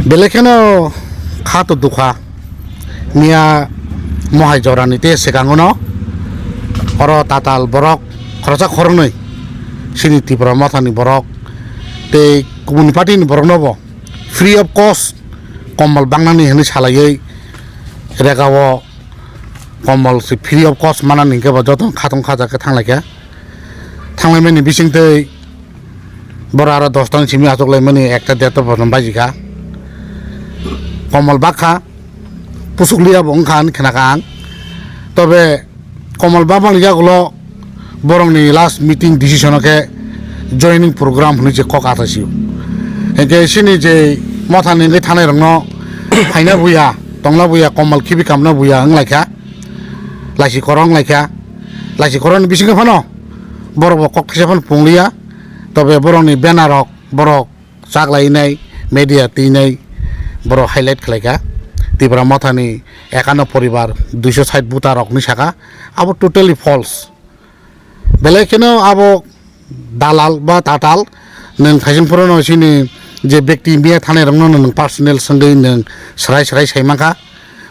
Belekeno kato duka mia mohai jorani te sekangono oro tatal borok khorsa khornoi sini tipra mathani borok te kubuni party ni borok nobo free of cost komal bangnani heni salai regawo komal si free of cost manani ke joto khatong khaja ke thanglai meni bising te borara 10 tan simi achoklai meni ekta deta bonon bajika komal bakha pusukliya bongkhan khenakang tobe komal babang yagulo borongni last meeting decision ke joining program huni je kokatasiu eke sini je mothani ngai thanai rongno phaina buya tongla buya komal khibi kamna buya anglaikha laisi korong laikha laisi korong bisinga phano borok kok khesepon pungliya tobe borongni banner rok borok chaklai nai media tinai borok highlight khlaika Tipra mathani 51 poribar 260 buta rokni saka abo totally false belekeno abo dalal ba tatal nang khajing purono sini je ব্যক্তি biya thane rongno nang personal sangai nang sarai saimaka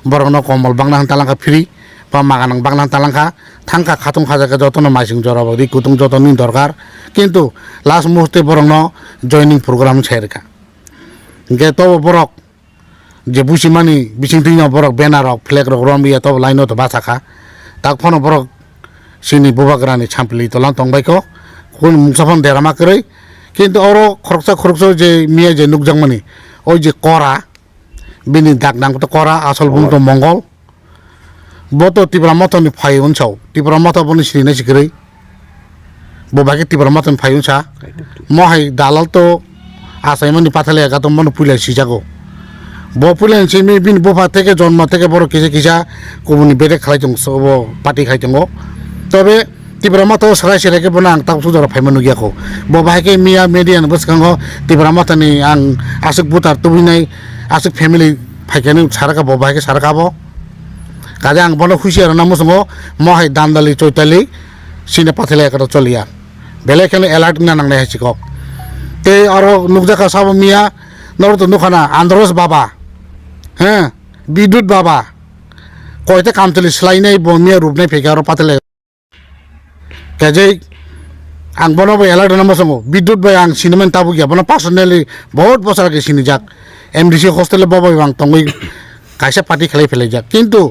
borongno komal bangna talangka free ba maganang bangna talangka thangka khatung khajaka jotono maising jorabo ri kutung jotoni dorkar kintu last muhurte borongno joining program chairka geto borok je busimani bisingtinya borok banner rok flag rok rombiya to line to basaka tak phono borok sini bubagrani champli to lang tongbaiko kun mungsafon derama krai kintu oro khoroksa je miya je nukjangmani oi je kora bini dakdang to kora asal bung to mongol boto Tipra mathani phaiun chau Tipra matha boni sini sikrai bobake Tipra mathani phaiun cha mohai dalal to asaimani pathale ga to manu pulai sijago Bopulen simi bin bofa teke jonma teke boro kisa kubuni bede khalai jong sobo party khai jongo tobe Tipra matha sarai sereke bonang tak sudara phaimanu gya ko boba ke mia media n buskango Tipra matha ni ang asuk butar tubinai asuk family phaikene saraka boba ke saraka bo kaje ang bono khushi ar namusungo mohai dandali choitali sine pathale ka cholia belekene alert na nang ne chiko te aro nukjaka sabo mia nor to nukhana andros baba হ্যাঁ বিদ্যুৎ বাবা কয়তে কাম চলি সেলাই নাই বমিয়া রূপ নাই ফেকারো পাতলে কাজে আং বনব এলার্ট নামসঙ্গ বিদ্যুৎ বাই আং সিনেমান তাবু গিয়া বন পার্সোনালি বহুত বছর আগে সিনি যাক এমডিসি হোস্টেলে ববাই বাং তঙ্গই কাইসা পার্টি খেলাই ফেলাই যাক কিন্তু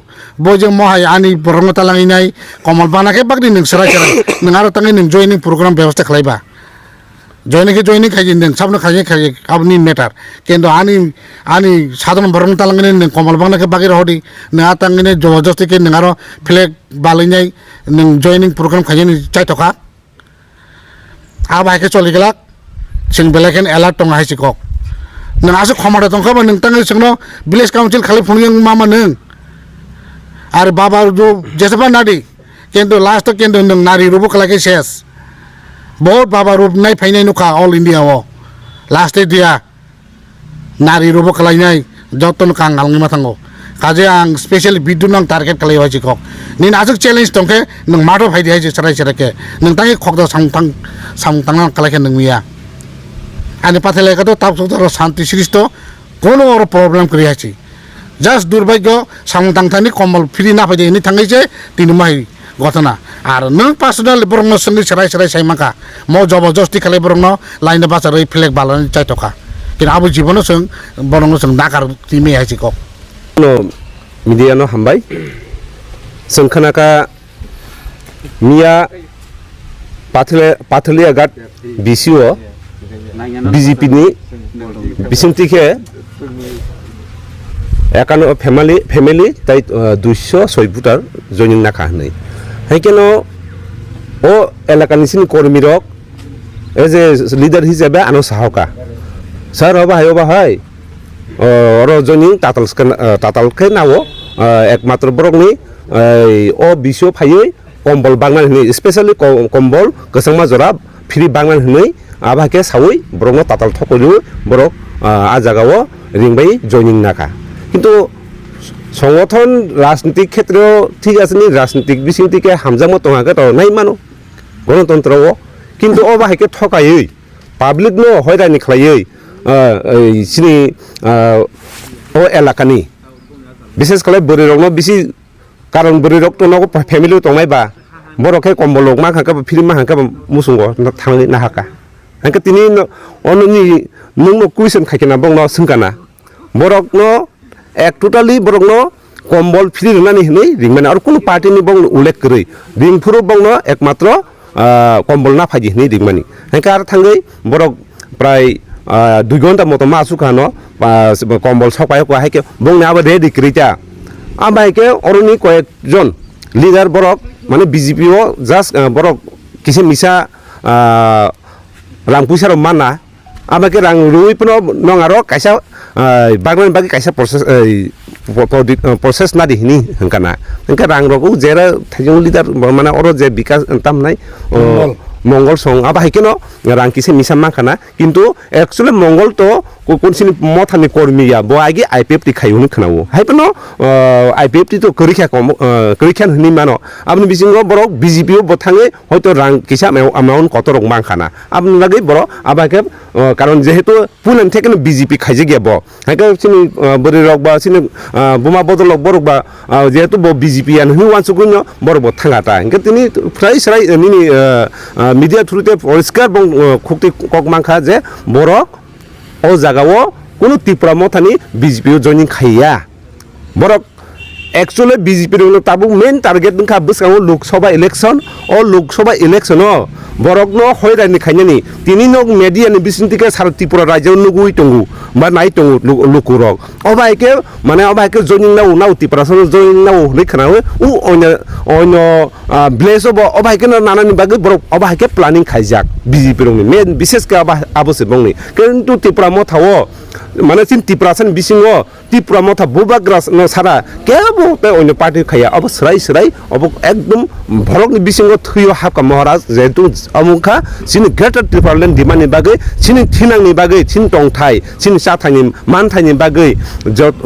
বজে মহাই আনি বরঙ্গতা লাঙি নাই কমল বানাকে বাগনি নং সেরাই নং আরো তাঙ্গি নং জয়নিং প্রোগ্রাম ব্যবস্থা খেলাইবা joining খাইজেন দেন সাবনো খাইজে আপনি মেটার কিন্তু আনি সাধারণ বরং তালাঙ্গিনে নং কমল বাংলাকে বাকি রহদি না তাঙ্গিনে জবরদস্তি কে নং আরো ফ্ল্যাগ বালাইনাই নং জয়নিং প্রোগ্রাম খাইজেন চাই টাকা আবাইকে চলি গেলাক সিং বেলাকেন এলার্ট টং হাইসি কক নং আসে ক্ষমতা টংখাবা নং তাঙ্গি সিংনো ভিলেজ কাউন্সিল খালি ফুনিং মামা নং আর বাবা যেসবা নাডি কিন্তু লাস্ট কিন্তু নং নারী রূপ কলাকে শেষ बहुत बाबा रूप नहीं फाइनाई नुखा ऑल इंडिया वो लास्ट दिया नारी रूप कलाइनाई जतन कांग आलंगी माथांगो काजे आं स्पेशली बिदु नंग टारगेट कलाई वाइसि खक निन आजुक चैलेंज तंखे नों माथो फाइदि हाइसि सराय नों तांगे खकदा सांतां कलाइखे नों मिया आनि पाथेलायका तो ताप सुतर शांति सृष्ट कोनो और प्रॉब्लम करि हाइसि जस्ट दुर्भाग्य सांतां थानि कमल फ्री ना फाइदि नि थांगैसे तिनि माहि ঘটনা আর নং পার্সোনাল বরং সঙ্গে সেরাই সাইমাকা ম জবরদস্তি খালাই বরং লাইন বাজার ওই ফ্লেগ বালানি চাই টাকা কিন্তু আবু জীবন সং বরং সং নাকার টিমে হাইছি কক মিডিয়ানো হামবাই সংখানাকা মিয়া পাথলিয়া গাট বিসিও বিজেপি নি বিসিংতিকে একানো ফ্যামিলি তাই 206 বুটার জয়নিং নাকা হই হেকেনো ও এলাকানি সিনি কর্মীরক এজ এ লিডার হিসেবে আনো সাহকা স্যার হবা হয় ওর জয়নিং তাতালকে নাও একমাত্র বরংনি ও বিশো ফাইयै কম্বল বাংলান হই স্পেশালি কম্বল গোসাংমা জরা ফ্রি বাংলান হই আবাকে সাউই বরং তাতাল থকলিও বরক আ জাগাও রিংবাই জয়নিং নাকা কিন্তু সংগঠন রাজনৈতিক ক্ষেত্রেও ঠিক আছে নি রাজনৈতিক বিশিংতিকে হামজামো টঙাকে তো নাই মানো গণতন্ত্রও কিন্তু ও বাহাইকে ঠকাयै পাবলিক নো হয়রানি খালাই सिनि ओ एलाकानि बिशेष खालाय बोरै रंनो बिसि कारण बोरै रक तो नगो फेमिलि तंनायबा बरखे कम्बल मा खाका फिल्म मा खाका मुसुंगो थांनि ना हाका हांका तिनि अननि नोंनो क्वेश्चन खायकेना बंनो सोंकाना बरकनो एक टोटली बरकनो कम्बल फ्री रंनानि हनै रिंमाने आरो कुनु पार्टीनि बंनो उल्लेख करै रिंफुरो बंनो एकमात्र कम्बल ना फाजि हनै रिंमानि हांका आरो थांगै बरक प्राय 2 घन्टा मतो मासु खानो कम्बल सपाय को हायके बंनो आबा रेडि करिता आबायके अरनि कयेकजन लिडार बरक माने बीजेपी ओ जास्ट बरक किसे मिसा रां पुइसार माना आबाके रां रुइपनो नंगारो कायसा बागमान बागि कायसा प्रोसेस ना दिहिनि हंकाना हंका रां रगु जेरा थाजों लिडार माने अरो जे विकास तामनाय मंगल सं आबा हायकेनो रां किसे मिसा माखाना किन्तु एक्चुअली मंगल तो कोनसिनि मथानि कर्मिया बो आगे आईपीएफ ति खायउनि खनावो हायपनो आईपीएफ ति तो करिखान हनि मानो आबनि बिसिंगो बरक बीजेपी बथाङै हयतो रां किसा अमाउन्ट कत रक माखाना आबनि लागै बर आबाके कारण जेहेतु पुलन थेकेनो बीजेपी खायजे गेबो हायके सिनि बोरै रक बा सिनि बुमा बदल बरक बा जेहेतु बो बीजेपी आन हि वानसुगुनो बर बथाङाता इंके तिनि फ्राय सराय निनि मीडिया थ्रुते परिष्कार बं खुक्ति कक मांखा जे बरक ओ जागाओ कुनु त्रिपुरा मथानि बीजेपी जॉइनिंग खाया बरक एक्चुअली बीजेपी रो ताबु मेन टारगेट नखा बसाव लोकसभा इलेक्शन ओ लोकसभा इलेक्शन बरक न होयरानि खायनानि तिनि नक मीडिया नि बिसिनतिके सारा त्रिपुरा राज्य नुगुइ तंगु बा नाय तंगु लुकुरक अबायके माने अबायके जॉइनिंग नाउ त्रिपुरा सो जॉइनिंग नाउ लेखनाव उ अन ब्लेस अब अबायके नानानि बागै बरक अबायके प्लानिंग खायजाक बीजेपी रो मेन विशेष के आबसे बंनि किन्तु त्रिपुरा मथाव माने सिन त्रिपुरा सन बिसिंगो त्रिपुरा मथा बुबाग्रास न सारा केबो ते अन पार्टी खाया अब सराय अब एकदम भरकनि बिसिंगो थयो हाका महाराज जेतु अमुखा सिनि ग्रेटर त्रिपुरा लैंड डिमांडनि बागै सिनि थिनांनि बागै सिन टंथाय सिनि साथायनि मानथायनि बागै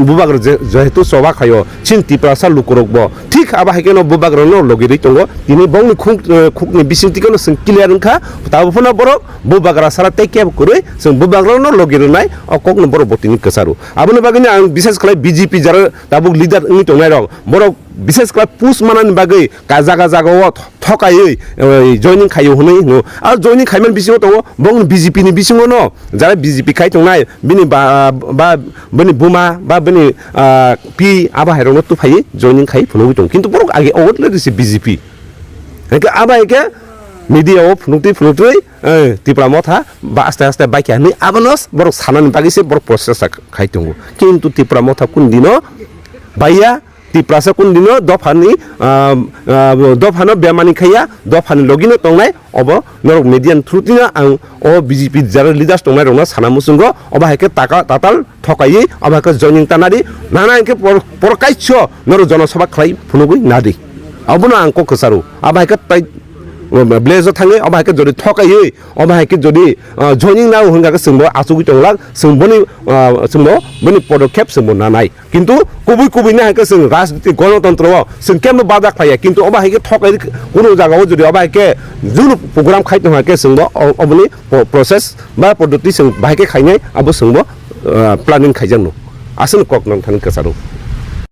बुबाग्र जेतु सभा खायो सिन त्रिपुरा सा लुकुरकबो ठीक आबा हायकेनो बुबाग्र न लगिरि तंगो तिनि बंनि खुकनि बिसिंतिखौनो जों क्लियार नखा ताबफोना बरक बुबाग्रा सारा टेकेब करै जों बुबाग्र न लगिरनाय अककनो बर बतिनि कसारु आबनि बागैनो आं विशेष खालाय बीजेपी जार दाबु लिडार नि तंनाय रक बरक विशेष खालाय पुस मानानि बागै जागाव थकायै जॉइनिंग खायो हनै नो आ जॉइनिंग खायमान बिसिङाव दङ बं बीजेपी नि बिसिङाव न जारा बीजेपी खाय तंनाय बिनि बा बनि बुमा बा बनि पि आबा हायरनो तुफायै जॉइनिंग खाय फुनोबो दं किन्तु बरक आगे अवत लेदिसि बीजेपी हेके आबा हेके मीडिया ओ फुनुत्रै त्रिपुरा मथा बा आस्ते बाइक हनै आबनस बरक सानानि बागैसे बरक प्रोसेस खाय तंगो किन्तु त्रिपुरा मथा कुन दिनो बाया त्रिपुरा सा कुन दिनो दफानो बेमानि खाया दफानि लगिनो तंनाय अब नरक मीडियान थ्रुतिना आं ओ बीजेपी जार लिडार्स तंनाय रंना साना मुसुंगो अब हायके ताताल थकायै अब हायके जॉइनिंग तानारि नाना हायके परकाइछ नर जनसभा खाय फुनुगै नादि अबनो आंको कसारु अब हायके ब्लेजो थाङै अब हायके जदि थकायै अब हायके जदि जॉइनिंग नाउ हंगाके सोंबो आसुगि तंलाक सोंबोनि बनि पदक्षेप सोंबो नानाय किन्तु कुबुइ हायके जों राजनीति गणतन्त्र जों केमनो बादा खाया किन्तु अब हायके थकायै कुनु जागाव जदि अब हायके जुनु प्रोग्राम खाय तंहा के सोंबो अबनि प्रोसेस बा पद्धति जों बाहायके खायनाय अब सोंबो प्लानिंग खायजांनो आसन कक नंथानि कसारु